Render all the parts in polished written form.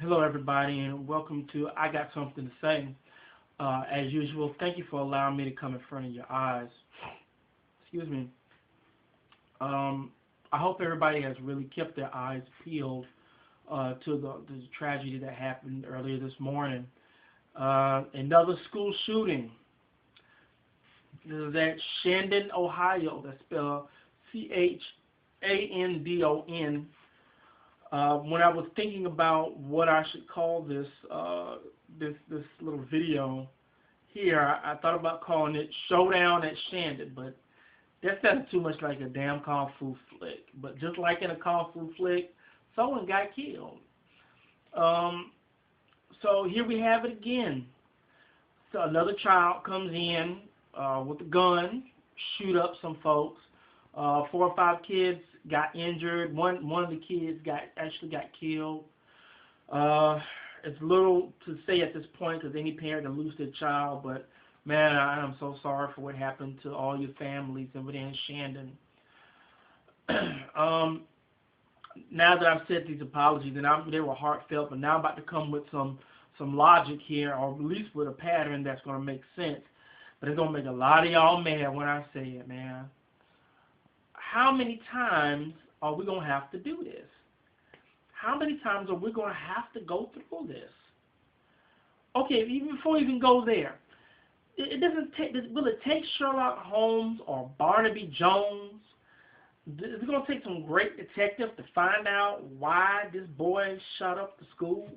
Hello, everybody, and welcome to I Got Something to Say. As usual, thank you for allowing me to come in front of your eyes. Excuse me. I hope everybody has really kept their eyes peeled to the tragedy that happened earlier this morning. Another school shooting. This is at Chardon, Ohio. That's spelled Chandon. When I was thinking about what I should call this this little video here, I thought about calling it Showdown at Chardon, but that sounded too much like a damn kung fu flick. But just like in a kung fu flick, someone got killed. So here we have it again. So another child comes in with a gun, shoot up some folks. 4 or 5 kids got injured. One of the kids actually got killed. It's little to say at this point because any parent will lose their child, but man, I am so sorry for what happened to all your families over there in Chardon. Now that I've said these apologies, and they were heartfelt, but now I'm about to come with some logic here, or at least with a pattern that's going to make sense. But it's going to make a lot of y'all mad when I say it, man. How many times are we going to have to do this? How many times are we going to have to go through this? Okay, even before we even go there, it doesn't take. Will it take Sherlock Holmes or Barnaby Jones? Is it going to take some great detective to find out why this boy shot up the school?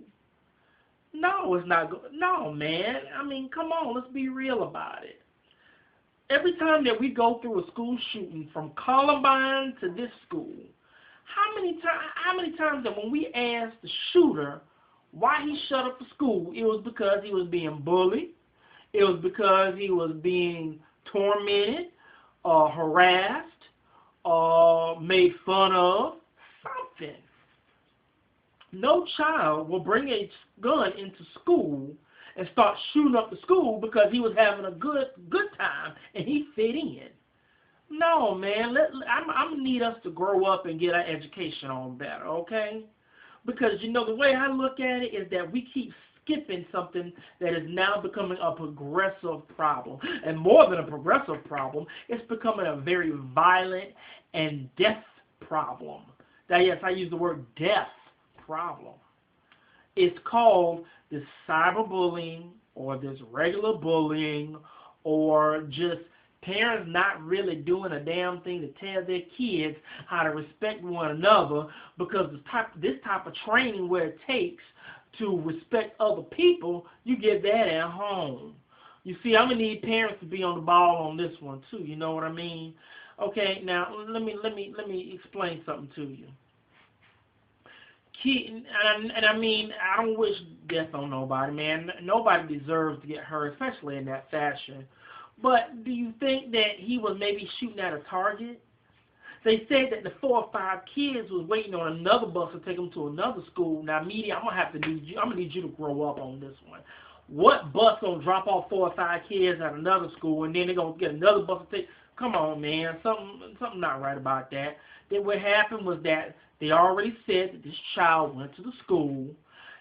No, it's not. No, man. I mean, come on. Let's be real about it. Every time that we go through a school shooting, from Columbine to this school, how many times that when we asked the shooter why he shut up the school, it was because he was being bullied, it was because he was being tormented, harassed, made fun of, something. No child will bring a gun into school and start shooting up the school because he was having a good time and he fit in. No, man. I'm gonna need us to grow up and get our education on better, okay? Because you know the way I look at it is that we keep skipping something that is now becoming a progressive problem, and more than a progressive problem, it's becoming a very violent and death problem. Now, yes, I use the word death problem. It's called this cyberbullying or this regular bullying or just parents not really doing a damn thing to tell their kids how to respect one another, because this type of training where it takes to respect other people, you get that at home. You see, I'm going to need parents to be on the ball on this one too, you know what I mean? Okay, now let me explain something to you. And I mean, I don't wish death on nobody, man. Nobody deserves to get hurt, especially in that fashion. But do you think that he was maybe shooting at a target? They said that the 4 or 5 kids was waiting on another bus to take them to another school. Now, media, I'm gonna need you to grow up on this one. What bus gonna drop off 4 or 5 kids at another school, and then they're gonna get another bus to take? Come on, man, something not right about that. Then what happened was that they already said that this child went to the school.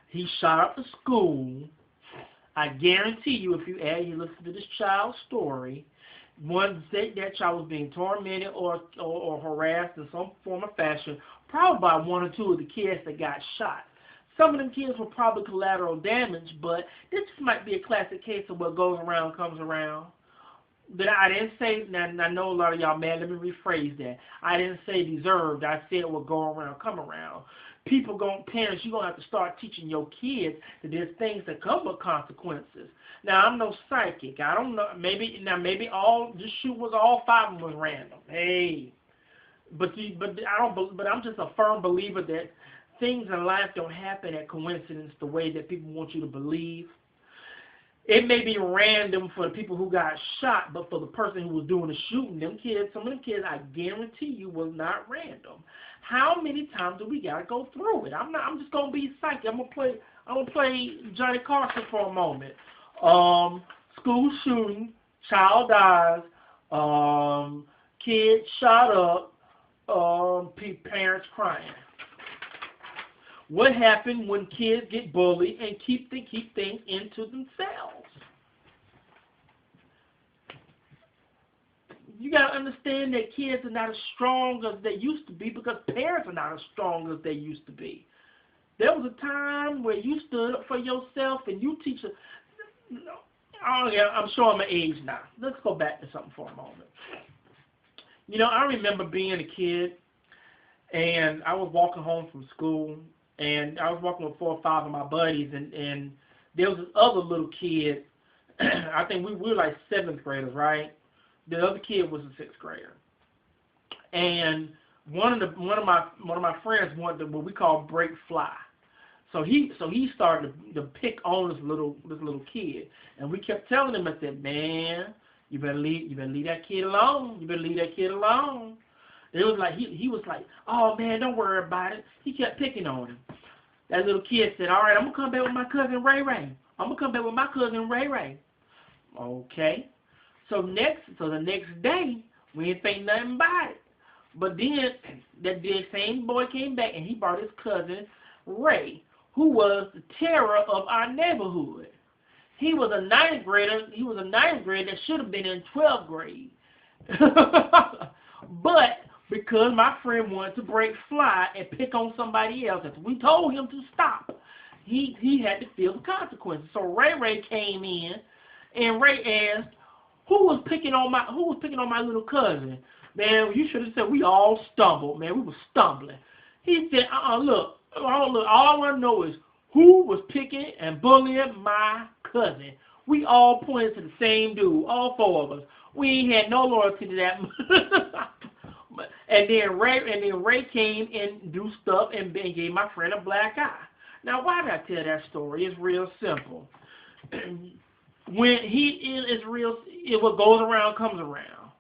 He shot up the school. I guarantee you, if you listen to this child's story, one said that child was being tormented or harassed in some form or fashion, probably by 1 or 2 of the kids that got shot. Some of them kids were probably collateral damage, but this might be a classic case of what goes around comes around. But I didn't say, now I know a lot of y'all mad, let me rephrase that. I didn't say deserved, I said what go around, come around. Parents, you're going to have to start teaching your kids that there's things that come with consequences. Now, I'm no psychic. I don't know, maybe this shoot was all 5 of them was random. Hey. But I'm just a firm believer that things in life don't happen at coincidence the way that people want you to believe. It may be random for the people who got shot, but for the person who was doing the shooting, some of them kids, I guarantee you, was not random. How many times do we gotta go through it? I'm just gonna be psychic. I'm gonna play Johnny Carson for a moment. School shooting, child dies, kid shot up, parents crying. What happened when kids get bullied and keep things into themselves? You got to understand that kids are not as strong as they used to be because parents are not as strong as they used to be. There was a time where you stood up for yourself and you teach a... Oh, yeah, I'm showing my age now. Let's go back to something for a moment. You know, I remember being a kid, and I was walking home from school, and I was walking with 4 or 5 of my buddies, and there was this other little kid. I think we were like 7th graders, right? The other kid was a 6th grader, and one of my friends wanted what we call break fly. So he started to pick on this little kid, and we kept telling him, I said, man, you better leave that kid alone. You better leave that kid alone. It was like he was like, oh man, don't worry about it. He kept picking on him. That little kid said, all right, I'm gonna come back with my cousin Ray Ray. I'm gonna come back with my cousin Ray Ray. Okay. So the next day, we didn't think nothing about it. But then that same boy came back and he brought his cousin Ray, who was the terror of our neighborhood. He was a 9th grader. He was a 9th grader that should have been in 12th grade. But because my friend wanted to break fly and pick on somebody else, and we told him to stop, he had to feel the consequences. So Ray came in, and Ray asked, who was picking on my little cousin? Man, you should have said we all stumbled. Man, we were stumbling. He said, look, all I want to know is who was picking and bullying my cousin. We all pointed to the same dude, all 4 of us. We ain't had no loyalty to that. and then Ray came and do stuff and gave my friend a black eye. Now, why did I tell that story? It's real simple. When what goes around comes around.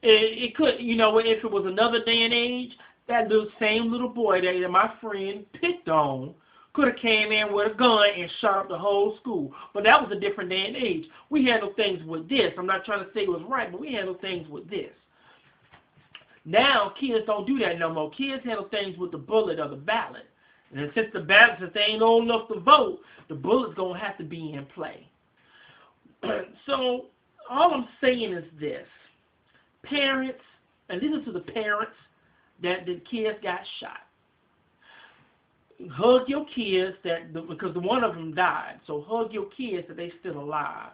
It could, you know, if it was another day and age, that same little boy that my friend picked on could have came in with a gun and shot up the whole school. But that was a different day and age. We handle things with this. I'm not trying to say it was right, but we handle things with this. Now, kids don't do that no more. Kids handle things with the bullet or the ballot. And since they ain't old enough to vote, the bullet's going to have to be in play. So, all I'm saying is this. Parents, and listen to the parents that the kids got shot. Hug your kids because one of them died. So hug your kids that they're still alive.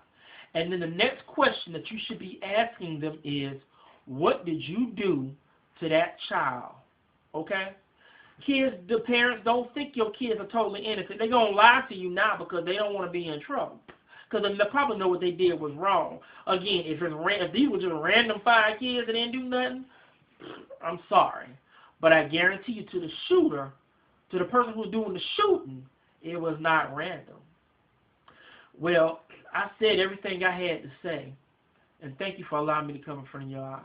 And then the next question that you should be asking them is, what did you do to that child? Okay? Kids, the parents, don't think your kids are totally innocent. They're going to lie to you now because they don't want to be in trouble. Because they probably know what they did was wrong. Again, if these were just random 5 kids that didn't do nothing, I'm sorry. But I guarantee you to the shooter, to the person who's doing the shooting, it was not random. Well, I said everything I had to say. And thank you for allowing me to come in front of your eyes.